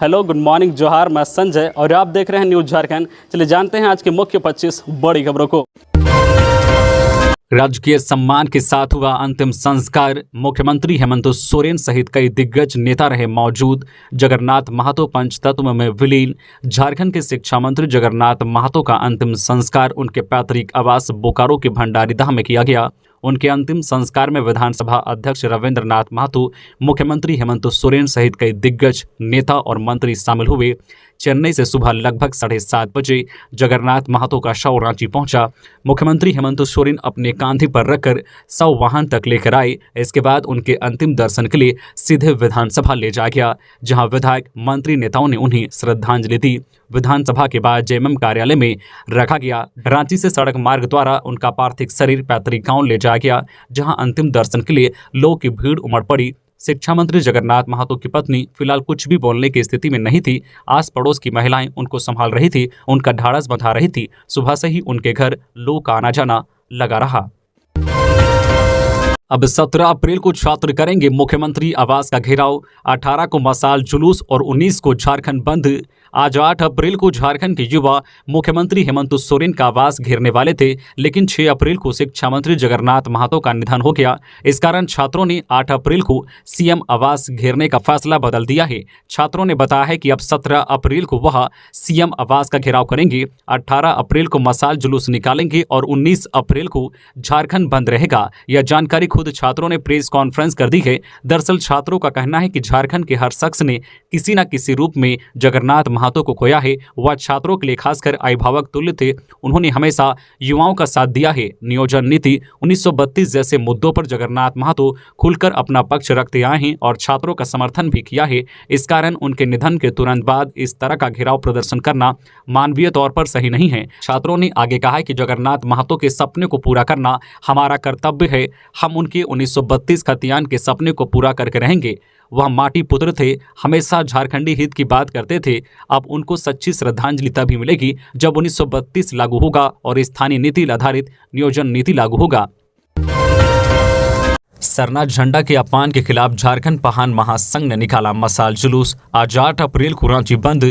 Hello, good morning, जोहार। मैं संजय और आप देख रहे हैं न्यूज़ झारखंड। चलिए जानते हैं आज के मुख्य 25 बड़ी खबरों को। राजकीय सम्मान के साथ हुआ अंतिम संस्कार। मुख्यमंत्री हेमंत सोरेन सहित कई दिग्गज नेता रहे मौजूद। जगन्नाथ महतो पंचतत्व में विलीन। झारखंड के शिक्षा मंत्री जगन्नाथ महतो का अंतिम संस्कार उनके पैतृक आवास बोकारो के भंडारीदह में किया गया। उनके अंतिम संस्कार में विधानसभा अध्यक्ष रविंद्र नाथ महतो, मुख्यमंत्री हेमंत सोरेन सहित कई दिग्गज नेता और मंत्री शामिल हुए। चेन्नई से सुबह लगभग 7:30 बजे जगन्नाथ महतो का शव रांची पहुंचा। मुख्यमंत्री हेमंत सोरेन अपने कांधे पर रखकर शव वाहन तक लेकर आए। इसके बाद उनके अंतिम दर्शन के लिए सीधे विधानसभा ले जाया गया, जहां विधायक मंत्री नेताओं ने उन्हें श्रद्धांजलि दी। विधानसभा के बाद जेएमएम कार्यालय में रखा गया। रांची से सड़क मार्ग द्वारा उनका पार्थिव शरीर पैतृक गांव ले जाया गया, जहां अंतिम दर्शन के लिए लोगों की भीड़ उमड़ पड़ी। शिक्षा मंत्री जगन्नाथ महतो की पत्नी फिलहाल कुछ भी बोलने की स्थिति में नहीं थी। आस पड़ोस की महिलाएं उनको संभाल रही थी, उनका ढाढ़स बंधा रही थी। सुबह से ही उनके घर लोगों का आना जाना लगा रहा। अब 17 अप्रैल को छात्र करेंगे मुख्यमंत्री आवास का घेराव। 18 को मशाल जुलूस और 19 को झारखंड बंद। आज 8 अप्रैल को झारखंड के युवा मुख्यमंत्री हेमंत सोरेन का आवास घेरने वाले थे, लेकिन 6 अप्रैल को शिक्षा मंत्री जगन्नाथ महतो का निधन हो गया। इस कारण छात्रों ने 8 अप्रैल को सीएम आवास घेरने का फैसला बदल दिया है। छात्रों ने बताया है कि अब 17 अप्रैल को वह सीएम आवास का घेराव करेंगे, 18 अप्रैल को मशाल जुलूस निकालेंगे और 19 अप्रैल को झारखंड बंद रहेगा। यह जानकारी खुद छात्रों ने प्रेस कॉन्फ्रेंस कर दी है। दरअसल छात्रों का कहना है कि झारखंड के हर शख्स ने किसी न किसी रूप में जगन्नाथ महतो को खोया है। वह छात्रों के लिए खासकर अभिभावक तुल्य थे। उन्होंने हमेशा युवाओं का साथ दिया है। नियोजन नीति 1932 जैसे मुद्दों पर जगन्नाथ महतो खुलकर अपना पक्ष रखते आए हैं और छात्रों का समर्थन भी किया है। इस कारण उनके निधन के तुरंत बाद इस तरह का घेराव प्रदर्शन करना मानवीय तौर पर सही नहीं है। छात्रों ने आगे कहा है कि जगन्नाथ महतो के सपने को पूरा करना हमारा कर्तव्य है। हम उनके 1932 खतियान के सपने को पूरा करके रहेंगे। वह माटी पुत्र थे, हमेशा झारखंडी हित की बात करते थे। अब उनको सच्ची श्रद्धांजलि तभी मिलेगी जब 1932 लागू होगा और स्थानीय नीति आधारित नियोजन नीति लागू होगा। सरना झंडा के अपमान के खिलाफ झारखंड पहान महासंघ ने निकाला मशाल जुलूस। आज 8 अप्रैल को रांची बंद।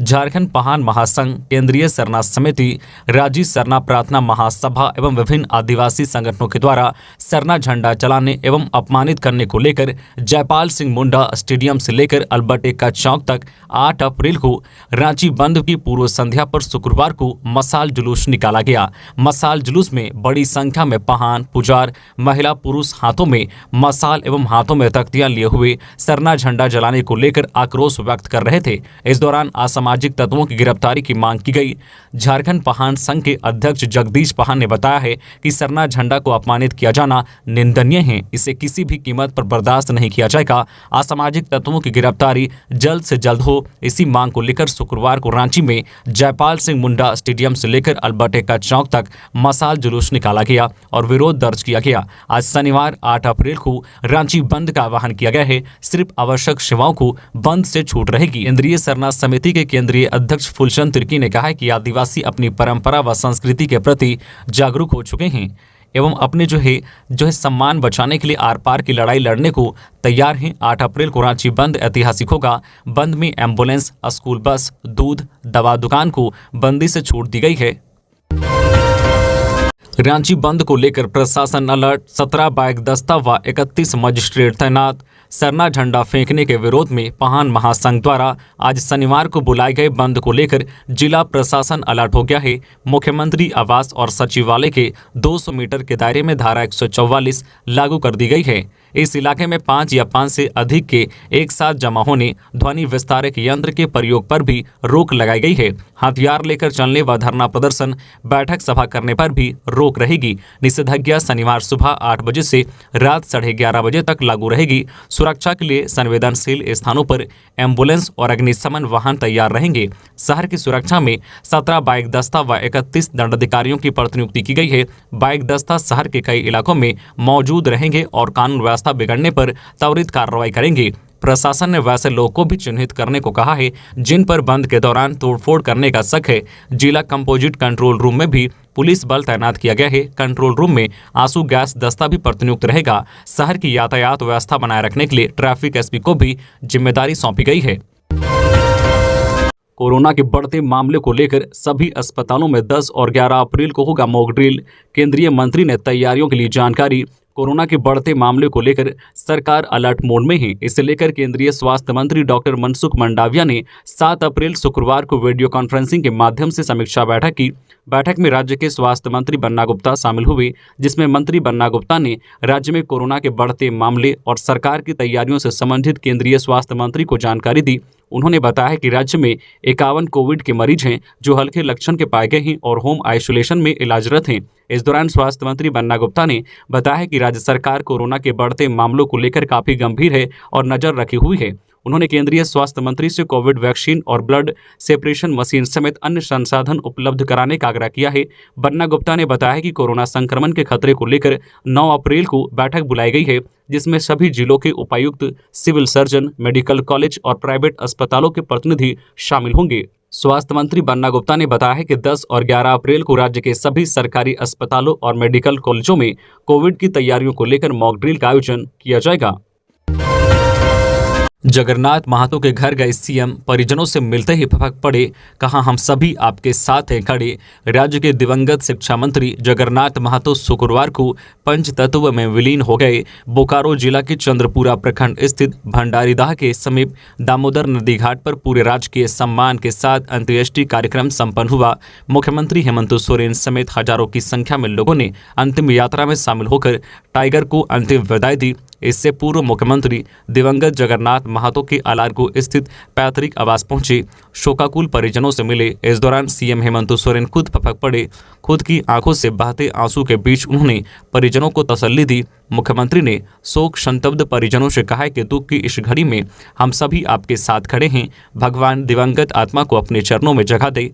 झारखंड पहान महासंघ, केंद्रीय सरना समिति, राज्य सरना प्रार्थना महासभा एवं विभिन्न आदिवासी संगठनों के द्वारा सरना झंडा चलाने एवं अपमानित करने को लेकर जयपाल सिंह मुंडा स्टेडियम से लेकर अल्बर्ट एक्का चौक तक 8 अप्रैल को रांची बंद की पूर्व संध्या पर शुक्रवार को मशाल जुलूस निकाला गया। मशाल जुलूस में बड़ी संख्या में पहान, पुजार, महिला पुरुष हाथों में मशाल एवं हाथों में तख्तियां लिए हुए सरना झंडा जलाने को लेकर आक्रोश व्यक्त कर रहे थे। इस दौरान असामाजिक तत्वों की गिरफ्तारी की मांग की गई। झारखंड पहान संघ के अध्यक्ष जगदीश पहान ने बताया है कि सरना झंडा को अपमानित किया जाना निंदनीय है। इसे किसी भी कीमत पर बर्दाश्त नहीं किया जाएगा। असामाजिक तत्वों की गिरफ्तारी जल्द से जल्द हो, इसी मांग को लेकर शुक्रवार को रांची में जयपाल सिंह मुंडा स्टेडियम से लेकर अल्बर्ट एक्का चौक तक मशाल जुलूस निकाला गया और विरोध दर्ज किया गया। आज शनिवार 8 अप्रैल को रांची बंद का आह्वान किया गया है। सिर्फ आवश्यक सेवाओं को बंद से छूट रहेगी। केंद्रीय सरना समिति के केंद्रीय अध्यक्ष फुलचंद तिर्की ने कहा है कि आदिवासी अपनी परंपरा व संस्कृति के प्रति जागरूक हो चुके हैं एवं अपने जो है सम्मान बचाने के लिए आर पार की लड़ाई लड़ने को तैयार हैं। 8 अप्रैल को रांची बंद ऐतिहासिक होगा। बंद में एम्बुलेंस, स्कूल बस, दूध, दवा दुकान को बंदी से छूट दी गई है। रांची बंद को लेकर प्रशासन अलर्ट। 17 बाइक दस्ता व 31 मजिस्ट्रेट तैनात। सरना झंडा फेंकने के विरोध में पहान महासंघ द्वारा आज शनिवार को बुलाए गए बंद को लेकर जिला प्रशासन अलर्ट हो गया है। मुख्यमंत्री आवास और सचिवालय के 200 मीटर के दायरे में धारा 144 लागू कर दी गई है। इस इलाके में 5 या 5 से अधिक के एक साथ जमा होने, ध्वनि विस्तारक यंत्र के प्रयोग पर भी रोक लगाई गई है। हथियार लेकर चलने व धरना प्रदर्शन, बैठक सभा करने पर भी रोक रहेगी। निषेधाज्ञा शनिवार सुबह 8 बजे से रात 11:30 बजे तक लागू रहेगी। सुरक्षा के लिए संवेदनशील स्थानों पर एम्बुलेंस और अग्निशमन वाहन तैयार रहेंगे। शहर की सुरक्षा में 17 बाइक दस्ता व 31 दंडाधिकारियों की प्रतिनियुक्ति की गई है। बाइक दस्ता शहर के कई इलाकों में मौजूद रहेंगे और कानून व्यवस्था बिगड़ने पर त्वरित कार्रवाई करेंगे। प्रशासन ने वैसे लोगों को भी चिन्हित करने को कहा है जिन पर बंद के दौरान तोड़फोड़ करने का शक है। जिला कंपोजिट कंट्रोल रूम में भी पुलिस बल तैनात किया गया है। कंट्रोल रूम में आंसू गैस दस्ता भी प्रतिनियुक्त रहेगा। शहर की यातायात व्यवस्था बनाए रखने के लिए ट्रैफिक एसपी को भी जिम्मेदारी सौंपी गई है। कोरोना के बढ़ते मामले को लेकर सभी अस्पतालों में 10 और 11 अप्रैल को होगा मॉक ड्रिल। केंद्रीय मंत्री ने तैयारियों के लिए जानकारी। कोरोना के बढ़ते मामले को लेकर सरकार अलर्ट मोड में है। इसे लेकर केंद्रीय स्वास्थ्य मंत्री डॉक्टर मनसुख मंडाविया ने 7 अप्रैल शुक्रवार को वीडियो कॉन्फ्रेंसिंग के माध्यम से समीक्षा बैठक की। बैठक में राज्य के स्वास्थ्य मंत्री बन्ना गुप्ता शामिल हुए, जिसमें मंत्री बन्ना गुप्ता ने राज्य में कोरोना के बढ़ते मामले और सरकार की तैयारियों से संबंधित केंद्रीय स्वास्थ्य मंत्री को जानकारी दी। उन्होंने बताया कि राज्य में 51 कोविड के मरीज हैं जो हल्के लक्षण के पाए गए हैं और होम आइसोलेशन में इलाजरत हैं। इस दौरान स्वास्थ्य मंत्री बन्ना गुप्ता ने बताया कि राज्य सरकार कोरोना के बढ़ते मामलों को लेकर काफी गंभीर है और नजर रखी हुई है। उन्होंने केंद्रीय स्वास्थ्य मंत्री से कोविड वैक्सीन और ब्लड सेपरेशन मशीन समेत अन्य संसाधन उपलब्ध कराने का आग्रह किया है। बन्ना गुप्ता ने बताया कि कोरोना संक्रमण के खतरे को लेकर 9 अप्रैल को बैठक बुलाई गई है, जिसमें सभी जिलों के उपायुक्त, सिविल सर्जन, मेडिकल कॉलेज और प्राइवेट अस्पतालों के प्रतिनिधि शामिल होंगे। स्वास्थ्य मंत्री बन्ना गुप्ता ने बताया कि 10 और 11 अप्रैल को राज्य के सभी सरकारी अस्पतालों और मेडिकल कॉलेजों में कोविड की तैयारियों को लेकर मॉक ड्रिल का आयोजन किया जाएगा। जगन्नाथ महतो के घर गए सीएम, परिजनों से मिलते ही फपक पड़े, कहा हम सभी आपके साथ हैं खड़े। राज्य के दिवंगत शिक्षा मंत्री जगन्नाथ महतो शुक्रवार को पंचतत्व में विलीन हो गए। बोकारो जिला के चंद्रपुरा प्रखंड स्थित भंडारीदाह के समीप दामोदर नदी घाट पर पूरे राजकीय सम्मान के साथ अंत्येष्टि कार्यक्रम संपन्न हुआ। मुख्यमंत्री हेमंत सोरेन समेत हजारों की संख्या में लोगों ने अंतिम यात्रा में शामिल होकर टाइगर को अंतिम विदाई दी। इससे पूर्व मुख्यमंत्री दिवंगत जगन्नाथ महतो के अलारगो स्थित पैतृक आवास पहुंचे, शोकाकुल परिजनों से मिले। इस दौरान सीएम हेमंत सोरेन खुद फपक पड़े। खुद की आंखों से बहते आंसू के बीच उन्होंने परिजनों को तसल्ली दी। मुख्यमंत्री ने शोक संतप्त परिजनों से कहा कि दुख की इस घड़ी में हम सभी आपके साथ खड़े हैं। भगवान दिवंगत आत्मा को अपने चरणों में जगह दे।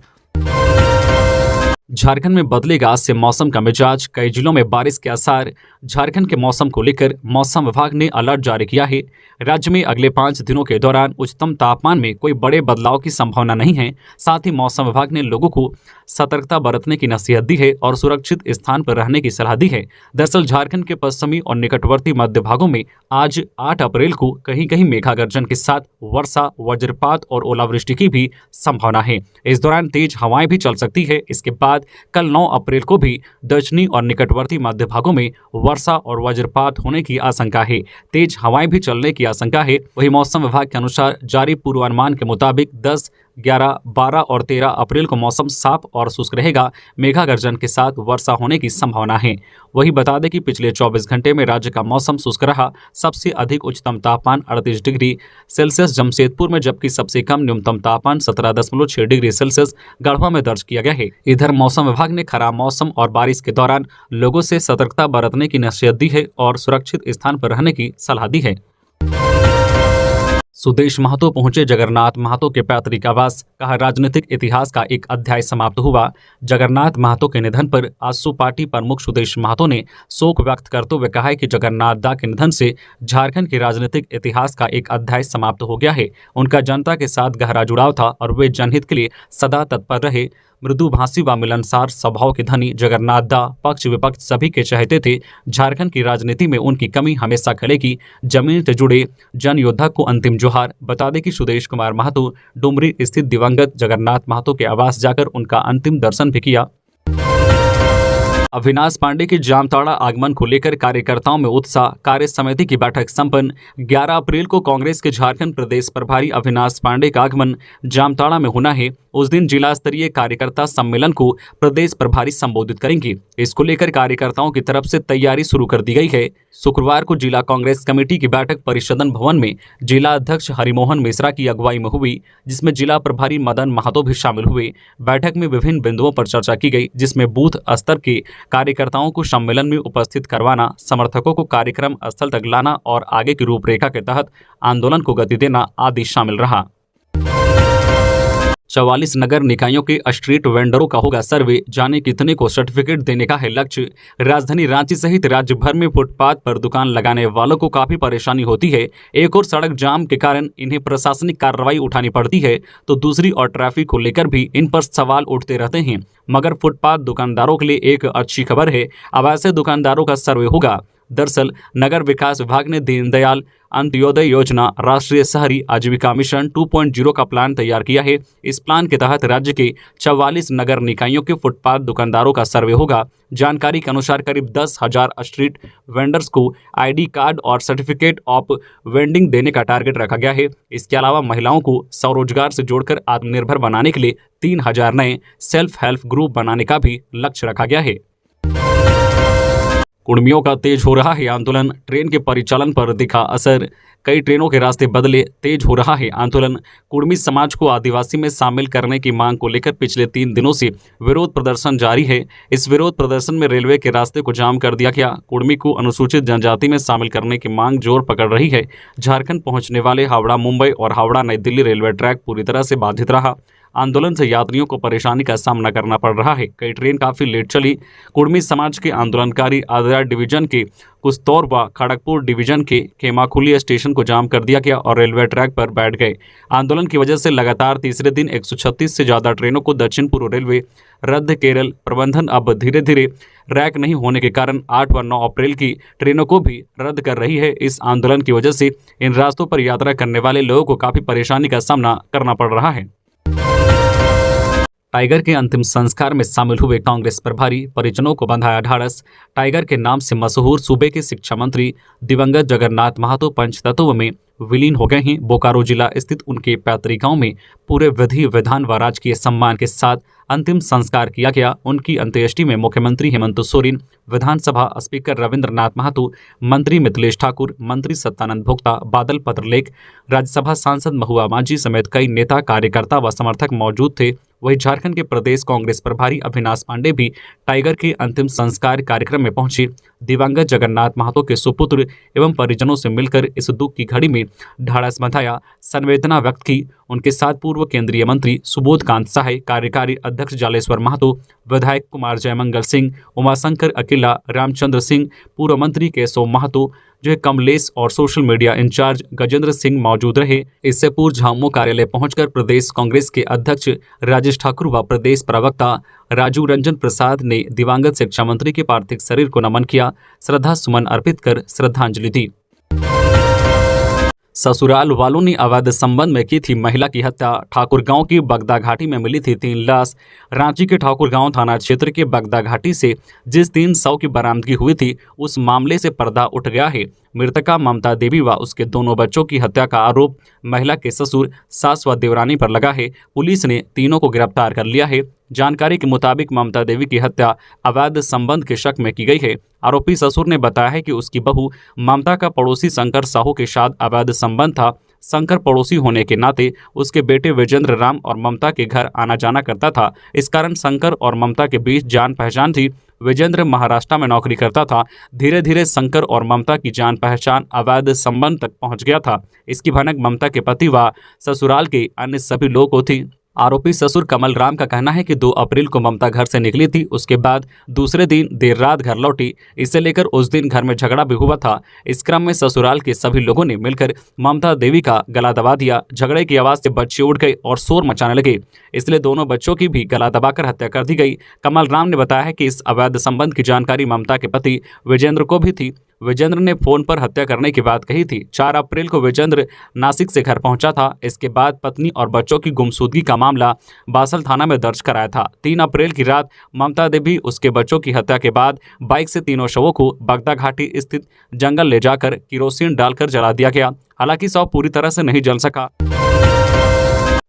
झारखंड में बदलेगा आज से मौसम का मिजाज, कई जिलों में बारिश के आसार। झारखंड के मौसम को लेकर मौसम विभाग ने अलर्ट जारी किया है। राज्य में अगले 5 दिनों के दौरान उच्चतम तापमान में कोई बड़े बदलाव की संभावना नहीं है। साथ ही मौसम विभाग ने लोगों को सतर्कता बरतने की नसीहत दी है और सुरक्षित स्थान पर रहने की सलाह दी है। दरअसल झारखंड के पश्चिमी और निकटवर्ती मध्य भागों में आज 8 अप्रैल को कहीं कहीं मेघागर्जन के साथ वर्षा, वज्रपात और ओलावृष्टि की भी संभावना है। इस दौरान तेज हवाएं भी चल सकती है। इसके बाद कल 9 अप्रैल को भी दक्षिणी और निकटवर्ती मध्य भागों में वर्षा और वज्रपात होने की आशंका है। तेज हवाएं भी चलने की आशंका है। वहीं मौसम विभाग के अनुसार जारी पूर्वानुमान के मुताबिक 10, 11, 12 और 13 अप्रैल को मौसम साफ और शुष्क रहेगा। मेघागर्जन के साथ वर्षा होने की संभावना है। वही बता दें कि पिछले 24 घंटे में राज्य का मौसम शुष्क रहा। सबसे अधिक उच्चतम तापमान 38 डिग्री सेल्सियस जमशेदपुर में, जबकि सबसे कम न्यूनतम तापमान 17.6 डिग्री सेल्सियस गढ़वा में दर्ज किया गया है। इधर मौसम विभाग ने खराब मौसम और बारिश के दौरान लोगों से सतर्कता बरतने की नसीहत दी है और सुरक्षित स्थान पर रहने की सलाह दी है। सुदेश महतो पहुंचे जगन्नाथ महतो के पैतृक आवास, कहा राजनीतिक इतिहास का एक अध्याय समाप्त हुआ। जगन्नाथ महतो के निधन पर आजसू पार्टी प्रमुख सुदेश महतो ने शोक व्यक्त करते हुए कहा है कि जगन्नाथ दा के निधन से झारखंड के राजनीतिक इतिहास का एक अध्याय समाप्त हो गया है। उनका जनता के साथ गहरा जुड़ाव था और वे जनहित के लिए सदा तत्पर रहे। मृदुभाषी व मिलनसार स्वभाव के धनी जगन्नाथ दा पक्ष विपक्ष सभी के चाहते थे। झारखंड की राजनीति में उनकी कमी हमेशा खलेगी। जमीन से जुड़े जन योद्धा को अंतिम जोहार। बता दें कि सुदेश कुमार महतो डुमरी स्थित दिवंगत जगन्नाथ महतो के आवास जाकर उनका अंतिम दर्शन भी किया। अविनाश पांडे के जामताड़ा आगमन को लेकर कार्यकर्ताओं में उत्साह, कार्य समिति की बैठक संपन्न। 11 अप्रैल को कांग्रेस के झारखंड प्रदेश प्रभारी अविनाश पांडे का आगमन जामताड़ा में होना है। उस दिन जिला स्तरीय कार्यकर्ता सम्मेलन को प्रदेश प्रभारी संबोधित करेंगे। इसको लेकर कार्यकर्ताओं की तरफ से तैयारी शुरू कर दी गई है। शुक्रवार को जिला कांग्रेस कमेटी की बैठक परिषदन भवन में जिला अध्यक्ष हरिमोहन मिश्रा की अगुवाई में हुई, जिसमें जिला प्रभारी मदन महतो भी शामिल हुए। बैठक में विभिन्न बिंदुओं पर चर्चा की गई, जिसमें बूथ स्तर के कार्यकर्ताओं को सम्मेलन में उपस्थित करवाना, समर्थकों को कार्यक्रम स्थल तक लाना और आगे की रूपरेखा के तहत आंदोलन को गति देना आदि शामिल रहा। 44 नगर निकायों के स्ट्रीट वेंडरों का होगा सर्वे, जाने कितने को सर्टिफिकेट देने का है लक्ष्य। राजधानी रांची सहित राज्य भर में फुटपाथ पर दुकान लगाने वालों को काफी परेशानी होती है। एक और सड़क जाम के कारण इन्हें प्रशासनिक कार्रवाई उठानी पड़ती है, तो दूसरी और ट्रैफिक को लेकर भी इन पर सवाल उठते रहते हैं। मगर फुटपाथ दुकानदारों के लिए एक अच्छी खबर है। अब ऐसे दुकानदारों का सर्वे होगा दरअसल नगर विकास विभाग ने दीनदयाल अंत्योदय योजना राष्ट्रीय शहरी आजीविका मिशन 2.0 का प्लान तैयार किया है। इस प्लान के तहत राज्य के 44 नगर निकायों के फुटपाथ दुकानदारों का सर्वे होगा। जानकारी के अनुसार करीब 10,000 स्ट्रीट वेंडर्स को ID कार्ड और सर्टिफिकेट ऑफ वेंडिंग देने का टारगेट रखा गया है। इसके अलावा महिलाओं को स्वरोजगार से जोड़कर आत्मनिर्भर बनाने के लिए 3,000 नए सेल्फ हेल्प ग्रुप बनाने का भी लक्ष्य रखा गया है। कुर्मियों का तेज हो रहा है आंदोलन, ट्रेन के परिचालन पर दिखा असर। कई ट्रेनों के रास्ते बदले, तेज हो रहा है आंदोलन। कुर्मी समाज को आदिवासी में शामिल करने की मांग को लेकर पिछले 3 दिनों से विरोध प्रदर्शन जारी है। इस विरोध प्रदर्शन में रेलवे के रास्ते को जाम कर दिया गया। कुर्मी को अनुसूचित जनजाति में शामिल करने की मांग जोर पकड़ रही है। झारखंड पहुंचने वाले हावड़ा मुंबई और हावड़ा नई दिल्ली रेलवे ट्रैक पूरी तरह से बाधित रहा। आंदोलन से यात्रियों को परेशानी का सामना करना पड़ रहा है। कई ट्रेन काफी लेट चली। कुर्मी समाज के आंदोलनकारी आदरा डिवीजन के कुस्तौर व खड़गपुर डिवीजन के खेमाखुली स्टेशन को जाम कर दिया गया और रेलवे ट्रैक पर बैठ गए। आंदोलन की वजह से लगातार तीसरे दिन 136 से ज्यादा ट्रेनों को दक्षिण पूर्व रेलवे रद्द। केरल प्रबंधन अब धीरे धीरे रैक नहीं होने के कारण 8 व 9 अप्रैल की ट्रेनों को भी रद्द कर रही है। इस आंदोलन की वजह से इन रास्तों पर यात्रा करने वाले लोगों को काफी परेशानी का सामना करना पड़ रहा है। टाइगर के अंतिम संस्कार में शामिल हुए कांग्रेस प्रभारी, परिजनों को बंधाया ढाढ़स। टाइगर के नाम से मशहूर सूबे के शिक्षा मंत्री दिवंगत जगन्नाथ महतो पंचतत्व में विलीन हो गए हैं। बोकारो जिला स्थित उनके पैतृक गांव में पूरे विधि विधान व राजकीय सम्मान के साथ अंतिम संस्कार किया गया। उनकी अंत्येष्टि में मुख्यमंत्री हेमंत सोरेन, विधानसभा स्पीकर रविंद्रनाथ महतो, मंत्री मिथिलेश ठाकुर, मंत्री सत्यानंद भोक्ता, बादल पत्रलेख, राज्यसभा सांसद महुआ माझी समेत कई नेता, कार्यकर्ता व समर्थक मौजूद थे। वहीं झारखंड के प्रदेश कांग्रेस प्रभारी अविनाश पांडे भी टाइगर के अंतिम संस्कार कार्यक्रम में पहुंचे। दिवंगत जगन्नाथ महतो के सुपुत्र एवं परिजनों से मिलकर इस दुख की घड़ी में ढाढ़स बंधाया, संवेदना व्यक्त की। उनके साथ पूर्व केंद्रीय मंत्री सुबोध कांत सहाय, कार्यकारी अध्यक्ष जालेश्वर महतो, विधायक कुमार जयमंगल सिंह, उमाशंकर अकेला, रामचंद्र सिंह, पूर्व मंत्री केशव महतो, जो है कमलेश और social media incharge Gajendra Singh मौजूद रहे। इससे पूर्व झामुमो कार्यालय पहुंचकर प्रदेश कांग्रेस के अध्यक्ष राजेश ठाकुर व प्रदेश प्रवक्ता राजू रंजन प्रसाद ने दिवंगत शिक्षा मंत्री के पार्थिव शरीर को नमन किया, श्रद्धा सुमन अर्पित कर श्रद्धांजलि दी। ससुराल वालों ने अवैध संबंध में की थी महिला की हत्या। ठाकुर गांव की बगदा घाटी में मिली थी 3 लाश। रांची के ठाकुर गांव थाना क्षेत्र के बगदा घाटी से जिस 3 शव की बरामदगी हुई थी, उस मामले से पर्दा उठ गया है। मृतका ममता देवी व उसके दोनों बच्चों की हत्या का आरोप महिला के ससुर, सास व देवरानी पर लगा है। पुलिस ने तीनों को गिरफ्तार कर लिया है। जानकारी के मुताबिक ममता देवी की हत्या अवैध संबंध के शक में की गई है। आरोपी ससुर ने बताया है कि उसकी बहू ममता का पड़ोसी शंकर साहू के साथ अवैध संबंध था। शंकर पड़ोसी होने के नाते उसके बेटे विजेंद्र राम और ममता के घर आना जाना करता था। इस कारण शंकर और ममता के बीच जान पहचान थी। विजेंद्र महाराष्ट्र में नौकरी करता था। धीरे धीरे शंकर और ममता की जान पहचान अवैध संबंध तक पहुंच गया था। इसकी भनक ममता के पति व ससुराल के अन्य सभी लोगों को थी। आरोपी ससुर कमल राम का कहना है कि 2 अप्रैल को ममता घर से निकली थी। उसके बाद दूसरे दिन देर रात घर लौटी। इसे लेकर उस दिन घर में झगड़ा भी हुआ था। इस क्रम में ससुराल के सभी लोगों ने मिलकर ममता देवी का गला दबा दिया। झगड़े की आवाज से बच्चे उठ गए और शोर मचाने लगे, इसलिए दोनों बच्चों की भी गला दबाकर हत्या कर दी गई। कमल राम ने बताया है कि इस अवैध संबंध की जानकारी ममता के पति विजेंद्र को भी थी। विजेंद्र ने फोन पर हत्या करने की बात कही थी। 4 अप्रैल को विजेंद्र नासिक से घर पहुंचा था। इसके बाद पत्नी और बच्चों की गुमशुदगी का मामला बासल थाना में दर्ज कराया था। 3 अप्रैल की रात ममता देवी उसके बच्चों की हत्या के बाद बाइक से तीनों शवों को बगदा घाटी स्थित जंगल ले जाकर किरोसिन डालकर जला दिया गया। हालांकि शव पूरी तरह से नहीं जल सका।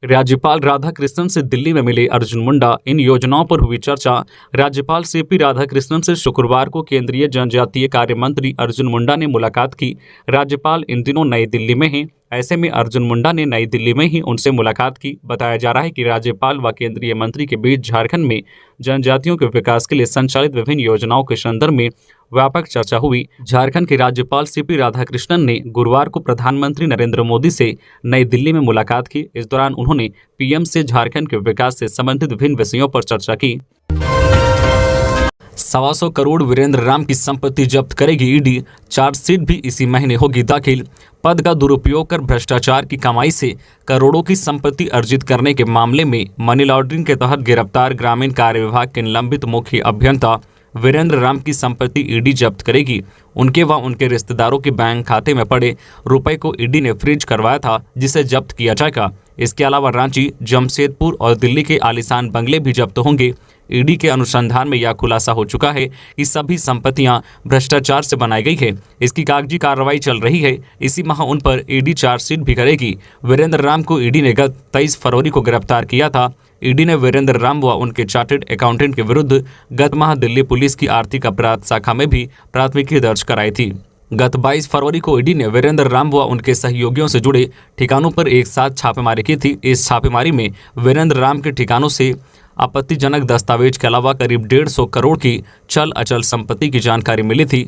राज्यपाल राधाकृष्णन से दिल्ली में मिले अर्जुन मुंडा, इन योजनाओं पर हुई चर्चा। राज्यपाल सीपी राधाकृष्णन से शुक्रवार को केंद्रीय जनजातीय कार्य मंत्री अर्जुन मुंडा ने मुलाकात की। राज्यपाल इन दिनों नई दिल्ली में हैं। ऐसे में अर्जुन मुंडा ने नई दिल्ली में ही उनसे मुलाकात की। बताया जा रहा है कि राज्यपाल व केंद्रीय मंत्री के बीच झारखंड में जनजातियों के विकास के लिए संचालित विभिन्न योजनाओं के संदर्भ में व्यापक चर्चा हुई। झारखंड के राज्यपाल सीपी राधाकृष्णन ने गुरुवार को प्रधानमंत्री नरेंद्र मोदी से नई दिल्ली में मुलाकात की। इस दौरान उन्होंने पीएम से झारखंड के विकास से संबंधित विभिन्न विषयों पर चर्चा की। 125 करोड़ वीरेंद्र राम की संपत्ति जब्त करेगी ईडी। चार्जशीट भी इसी महीने होगी दाखिल। पद का दुरुपयोग कर भ्रष्टाचार की कमाई से करोड़ों की संपत्ति अर्जित करने के मामले में मनी लॉन्ड्रिंग के तहत गिरफ्तार ग्रामीण कार्य विभाग के निलंबित मुख्य अभियंता वीरेंद्र राम की संपत्ति ईडी जब्त करेगी। उनके व उनके रिश्तेदारों के बैंक खाते में पड़े रुपए को ईडी ने फ्रीज करवाया था, जिसे जब्त किया जाएगा। इसके अलावा रांची, जमशेदपुर और दिल्ली के आलीशान बंगले भी जब्त होंगे। ईडी के अनुसंधान में यह खुलासा हो चुका है कि सभी संपत्तियां भ्रष्टाचार से बनाई गई है। इसकी कागजी कार्रवाई चल रही है। इसी माह उन पर ईडी चार्जशीट भी करेगी। वीरेंद्र राम को ईडी ने गत 23 फरवरी को गिरफ्तार किया था। ईडी ने वीरेंद्र राम व उनके चार्टर्ड अकाउंटेंट के विरुद्ध गत माह दिल्ली पुलिस की आर्थिक अपराध शाखा में भी प्राथमिकी दर्ज कराई थी। गत 22 फरवरी को ईडी ने वीरेंद्र राम व उनके सहयोगियों से जुड़े ठिकानों पर एक साथ छापेमारी की थी। इस छापेमारी में वीरेंद्र राम के ठिकानों से आपत्तिजनक दस्तावेज के अलावा करीब 150 करोड़ की चल अचल संपत्ति की जानकारी मिली थी।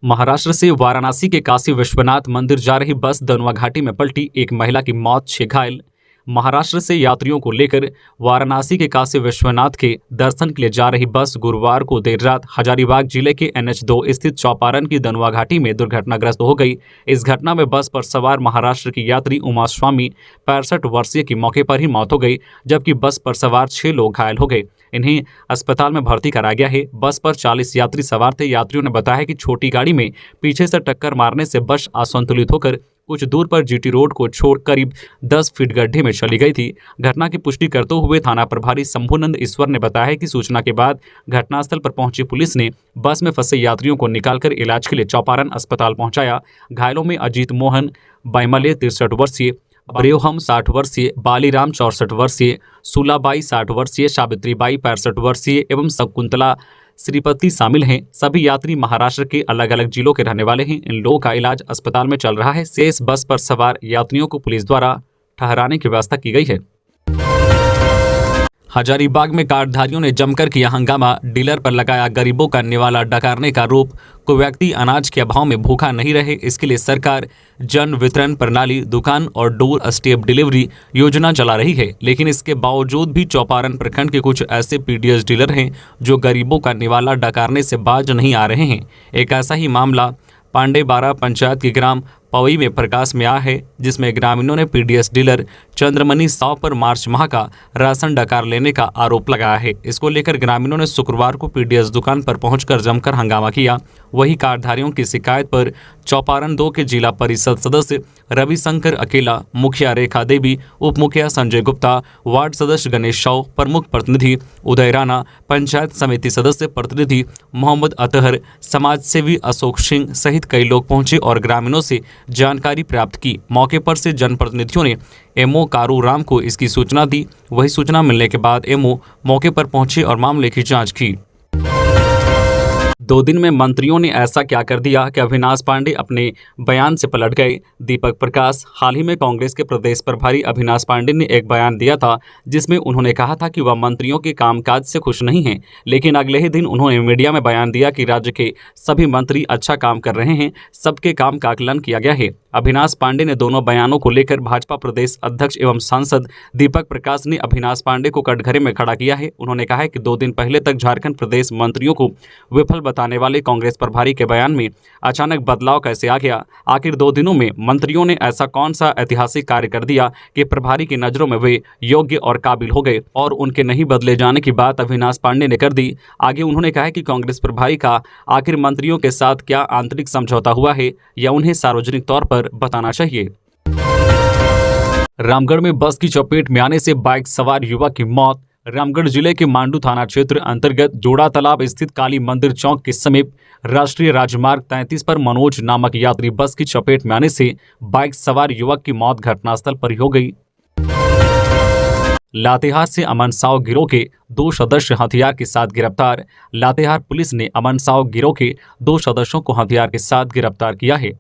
महाराष्ट्र से वाराणसी के काशी विश्वनाथ मंदिर जा रही बस दनुआ घाटी में पलटी, एक महिला की मौत, 6 घायल। महाराष्ट्र से यात्रियों को लेकर वाराणसी के काशी विश्वनाथ के दर्शन के लिए जा रही बस गुरुवार को देर रात हजारीबाग जिले के NH2 स्थित चौपारण की दनुआ घाटी में दुर्घटनाग्रस्त हो गई। इस घटना में बस पर सवार महाराष्ट्र की यात्री उमा स्वामी 65 वर्षीय की मौके पर ही मौत हो गई, जबकि बस पर सवार 6 लोग घायल हो गए। इन्हें अस्पताल में भर्ती कराया गया है। बस पर 40 यात्री सवार थे। यात्रियों ने बताया कि छोटी गाड़ी में पीछे से टक्कर मारने से बस असंतुलित होकर कुछ दूर पर GT रोड को छोड़ करीब 10 फीट गड्ढे में चली गई थी। घटना की पुष्टि करते हुए थाना प्रभारी शंभुनंद ईश्वर ने बताया कि सूचना के बाद घटनास्थल पर पहुंची पुलिस ने बस में फंसे यात्रियों को निकालकर इलाज के लिए चौपारण अस्पताल पहुंचाया। घायलों में अजीत मोहन बैमले 63 वर्षीय, ब्रेवहम 60 वर्षीय, बालीराम 64 वर्षीय, सुलाबाई 60 वर्षीय, सावित्रीबाई 65 वर्षीय एवं शकुंतला श्रीपति शामिल हैं। सभी यात्री महाराष्ट्र के अलग अलग जिलों के रहने वाले हैं। इन लोगों का इलाज अस्पताल में चल रहा है। शेष बस पर सवार यात्रियों को पुलिस द्वारा ठहराने की व्यवस्था की गई है। हजारीबाग में कार्डधारियों ने जमकर किया हंगामा, डीलर पर लगाया गरीबों का निवाला डकारने का आरोप। कोई व्यक्ति अनाज के अभाव में भूखा नहीं रहे, इसके लिए सरकार जन वितरण प्रणाली, दुकान और डोर स्टेप डिलीवरी योजना चला रही है। लेकिन इसके बावजूद भी चौपारण प्रखंड के कुछ ऐसे PDS डीलर हैं जो गरीबों का निवाला डकारने से बाज नहीं आ रहे हैं। एक ऐसा ही मामला पांडे बारा पंचायत के ग्राम पवई में प्रकाश में आया है, जिसमें ग्रामीणों ने PDS डीलर चंद्रमणि साव पर मार्च माह का राशन डकार लेने का आरोप लगाया है। इसको लेकर ग्रामीणों ने शुक्रवार को PDS दुकान पर पहुंचकर जमकर हंगामा किया। वही कार्डधारियों की शिकायत पर चौपारण 2 के जिला परिषद सदस्य रविशंकर अकेला, मुखिया रेखा देवी, उप मुखिया संजय गुप्ता, वार्ड सदस्य गणेश साव, प्रमुख प्रतिनिधि उदय राणा, पंचायत समिति सदस्य प्रतिनिधि मोहम्मद अतहर, समाजसेवी अशोक सिंह सहित कई लोग पहुंचे और ग्रामीणों से जानकारी प्राप्त की। मौके पर से जनप्रतिनिधियों ने MO कारू राम को इसकी सूचना दी। वही सूचना मिलने के बाद MO मौके पर पहुंचे और मामले की जांच की। 2 दिन में मंत्रियों ने ऐसा क्या कर दिया कि अविनाश पांडे अपने बयान से पलट गए। दीपक प्रकाश, हाल ही में कांग्रेस के प्रदेश प्रभारी अविनाश पांडे ने एक बयान दिया था, जिसमें उन्होंने कहा था कि वह मंत्रियों के कामकाज से खुश नहीं हैं। लेकिन अगले ही दिन उन्होंने मीडिया में बयान दिया कि राज्य के सभी मंत्री अच्छा काम कर रहे हैं, सबके काम का आकलन किया गया है। अविनाश पांडे ने दोनों बयानों को लेकर भाजपा प्रदेश अध्यक्ष एवं सांसद दीपक प्रकाश ने अविनाश पांडे को कटघरे में खड़ा किया है। उन्होंने कहा है कि 2 दिन पहले तक झारखंड प्रदेश मंत्रियों को विफल बताने वाले कांग्रेस प्रभारी के बयान में अचानक बदलाव कैसे आ गया। आखिर 2 दिनों में मंत्रियों ने ऐसा कौन सा ऐतिहासिक कार्य कर दिया कि प्रभारी की नजरों में वे योग्य और काबिल हो गए और उनके नहीं बदले जाने की बात अविनाश पांडे ने कर दी। आगे उन्होंने कहा कि कांग्रेस प्रभारी का आखिर मंत्रियों के साथ क्या आंतरिक समझौता हुआ है या उन्हें सार्वजनिक तौर पर बताना चाहिए। रामगढ़ में बस की चपेट में आने से बाइक सवार युवक की मौत। रामगढ़ जिले के मांडू थाना क्षेत्र अंतर्गत जोड़ा तालाब स्थित काली मंदिर चौक के समीप राष्ट्रीय राजमार्ग 33 पर मनोज नामक यात्री बस की चपेट में आने से बाइक सवार युवक की मौत घटनास्थल पर ही हो गई। लातेहार से अमन साव गिरोह के 2 सदस्य हथियार के साथ गिरफ्तार। लातेहार पुलिस ने अमन साव गिरोह के 2 सदस्यों को हथियार के साथ गिरफ्तार किया है।